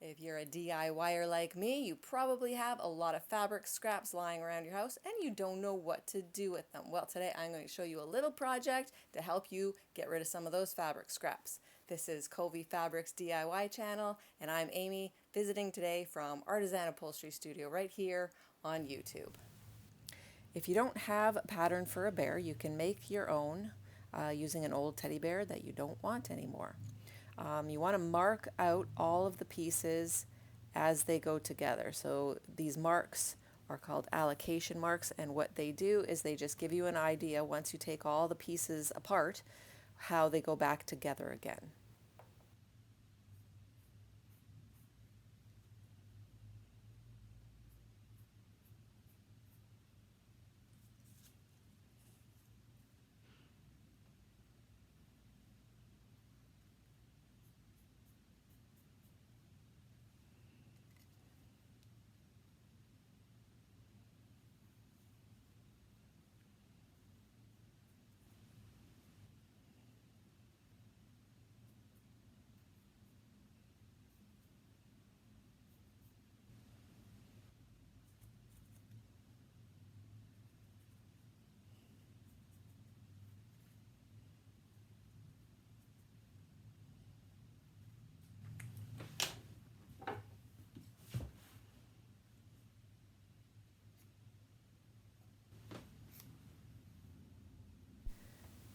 If you're a DIYer like me, you probably have a lot of fabric scraps lying around your house and you don't know what to do with them. Well, today I'm going to show you a little project to help you get rid of some of those fabric scraps. This is Covey Fabrics DIY channel and I'm Amy, visiting today from Artisan Upholstery Studio right here on YouTube. If you don't have a pattern for a bear, you can make your own using an old teddy bear that you don't want anymore. You want to mark out all of the pieces as they go together. So these marks are called allocation marks, and what they do is they just give you an idea once you take all the pieces apart how they go back together again.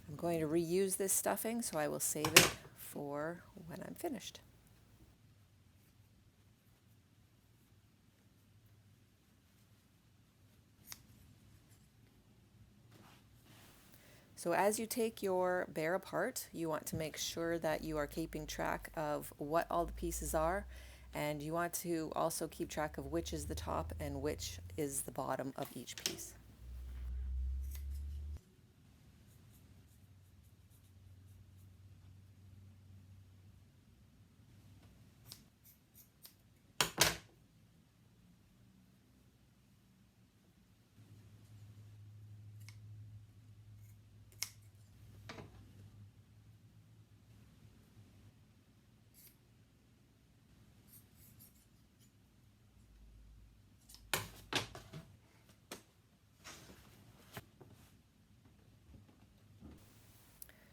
I'm going to reuse this stuffing, so I will save it for when I'm finished. So as you take your bear apart, you want to make sure that you are keeping track of what all the pieces are, and you want to also keep track of which is the top and which is the bottom of each piece.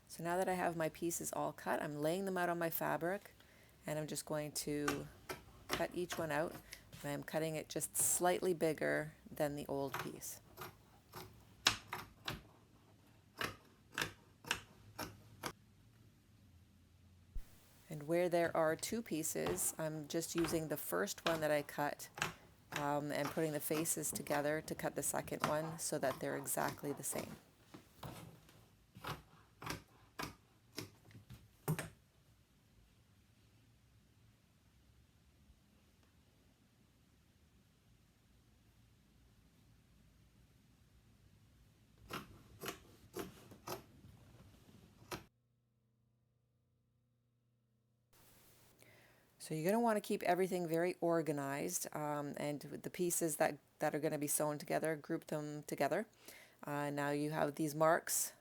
So now that I have my pieces all cut, I'm laying them out on my fabric, and I'm just going to cut each one out, and I'm cutting it just slightly bigger than the old piece. And where there are two pieces, I'm just using the first one that I cut and putting the faces together to cut the second one so that they're exactly the same. So you're going to want to keep everything very organized, and with the pieces that are going to be sewn together, group them together. Now you have these marks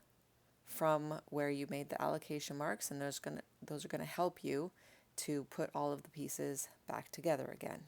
from where you made the allocation marks, and those are going to help you to put all of the pieces back together again.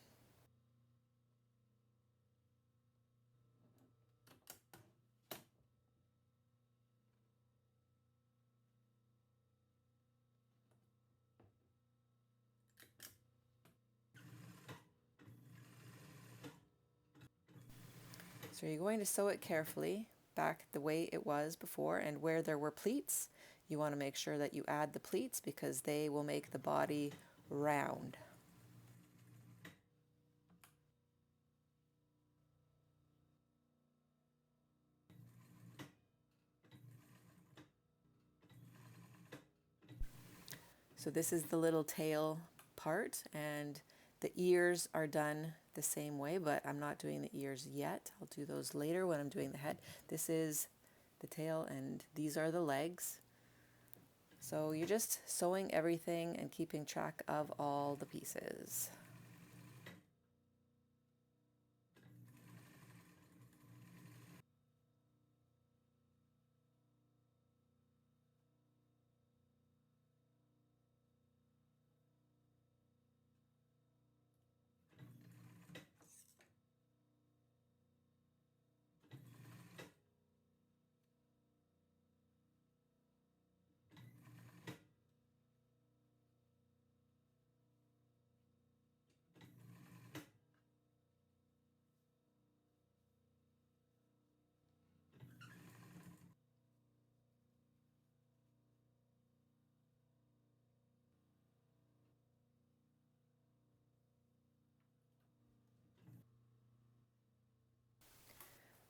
So you're going to sew it carefully back the way it was before, and where there were pleats, you want to make sure that you add the pleats because they will make the body round. So this is the little tail part, and the ears are done the same way, but I'm not doing the ears yet. I'll do those later when I'm doing the head. This is the tail, and these are the legs. So you're just sewing everything and keeping track of all the pieces.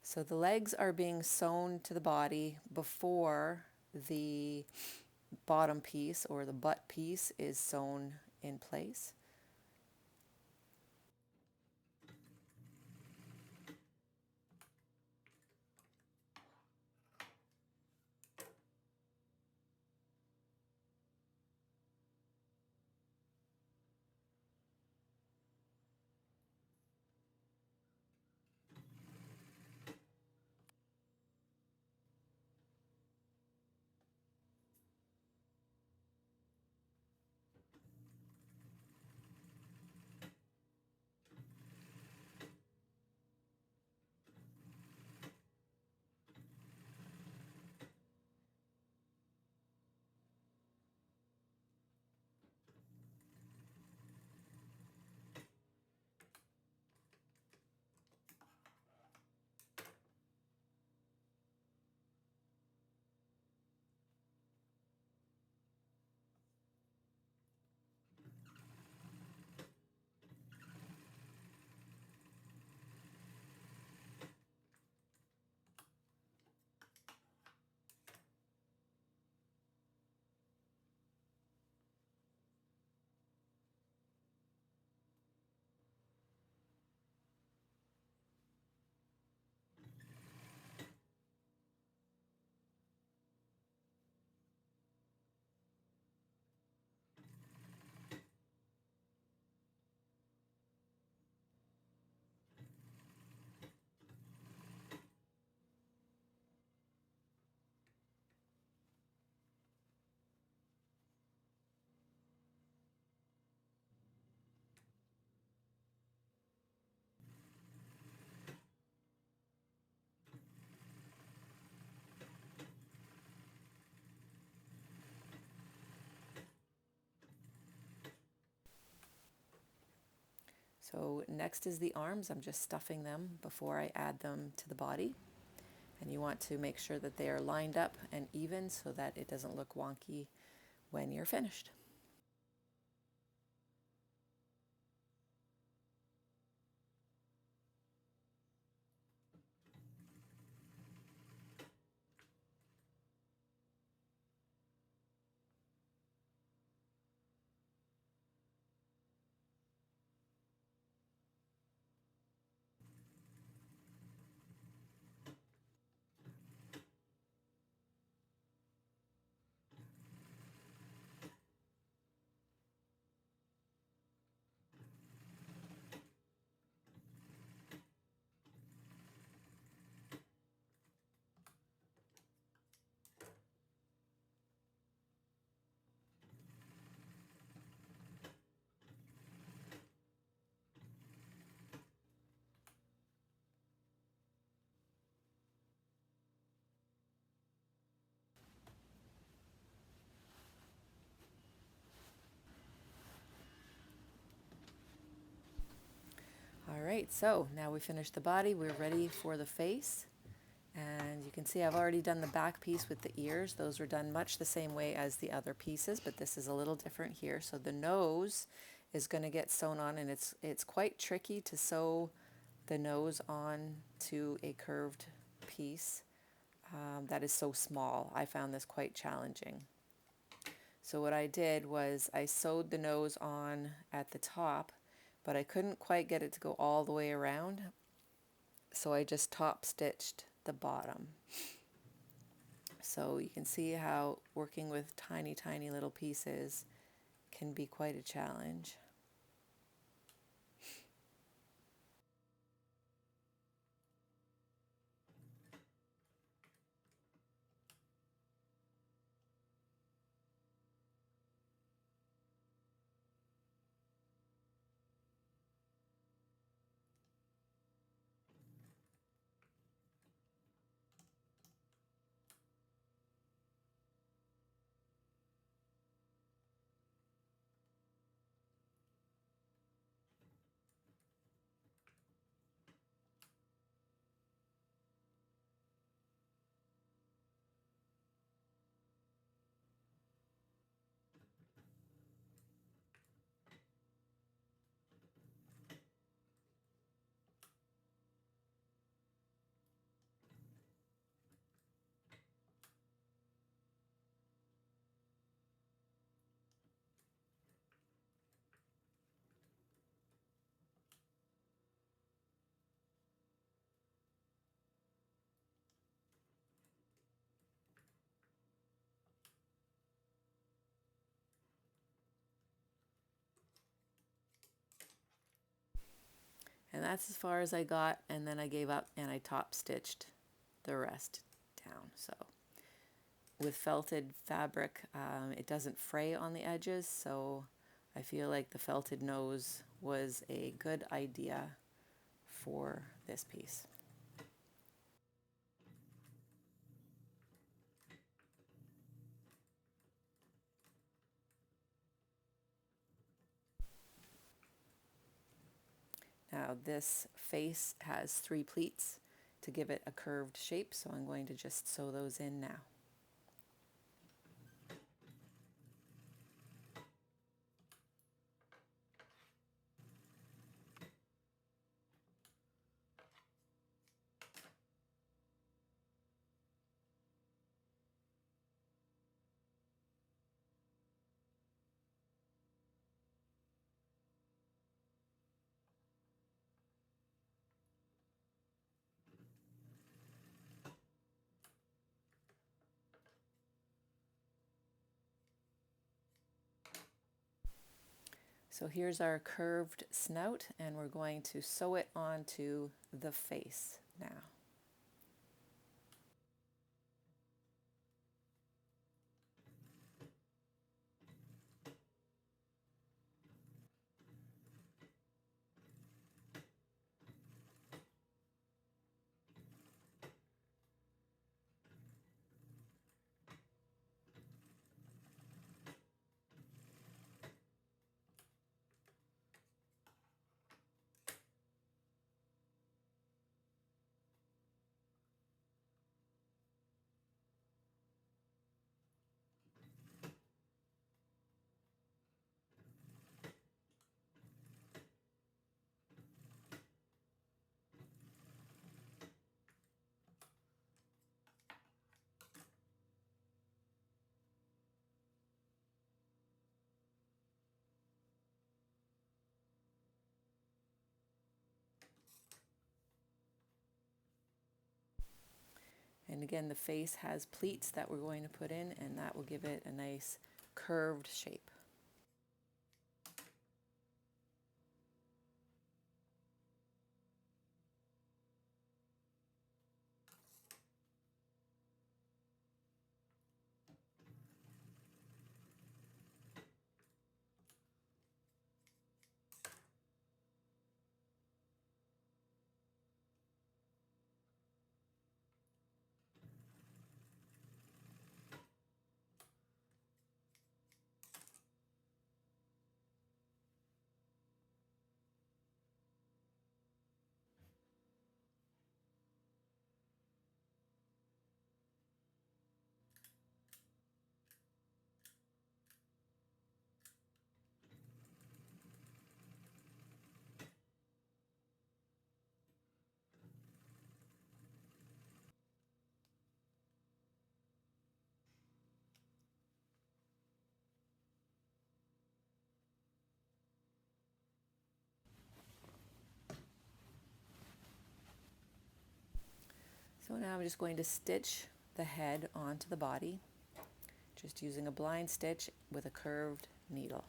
So the legs are being sewn to the body before the bottom piece or the butt piece is sewn in place. So next is the arms. I'm just stuffing them before I add them to the body. And you want to make sure that they are lined up and even so that it doesn't look wonky when you're finished. All right, so now we finished the body. We're ready for the face. And you can see I've already done the back piece with the ears. Those were done much the same way as the other pieces, but this is a little different here. So the nose is going to get sewn on, and it's quite tricky to sew the nose on to a curved piece that is so small. I found this quite challenging. So what I did was I sewed the nose on at the top, but I couldn't quite get it to go all the way around. So I just top stitched the bottom. So you can see how working with tiny, tiny little pieces can be quite a challenge. that's as far as I got, and then I gave up and I top stitched the rest down. So with felted fabric, it doesn't fray on the edges, so I feel like the felted nose was a good idea for this piece. Now this face has 3 pleats to give it a curved shape, so I'm going to just sew those in now. So here's our curved snout, and we're going to sew it onto the face now. And again, the face has pleats that we're going to put in, and that will give it a nice curved shape. So now I'm just going to stitch the head onto the body, just using a blind stitch with a curved needle.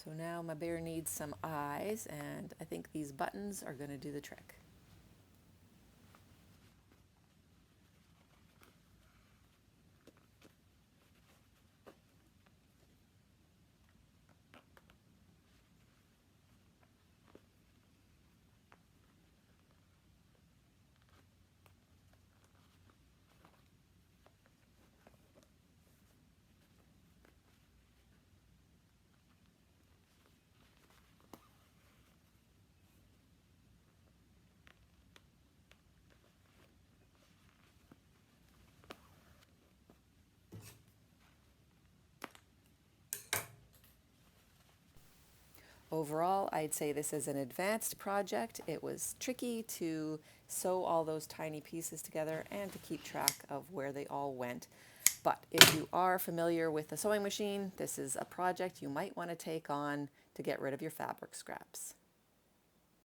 So now my bear needs some eyes, and I think these buttons are going to do the trick. Overall, I'd say this is an advanced project. It was tricky to sew all those tiny pieces together and to keep track of where they all went. But if you are familiar with the sewing machine, this is a project you might want to take on to get rid of your fabric scraps.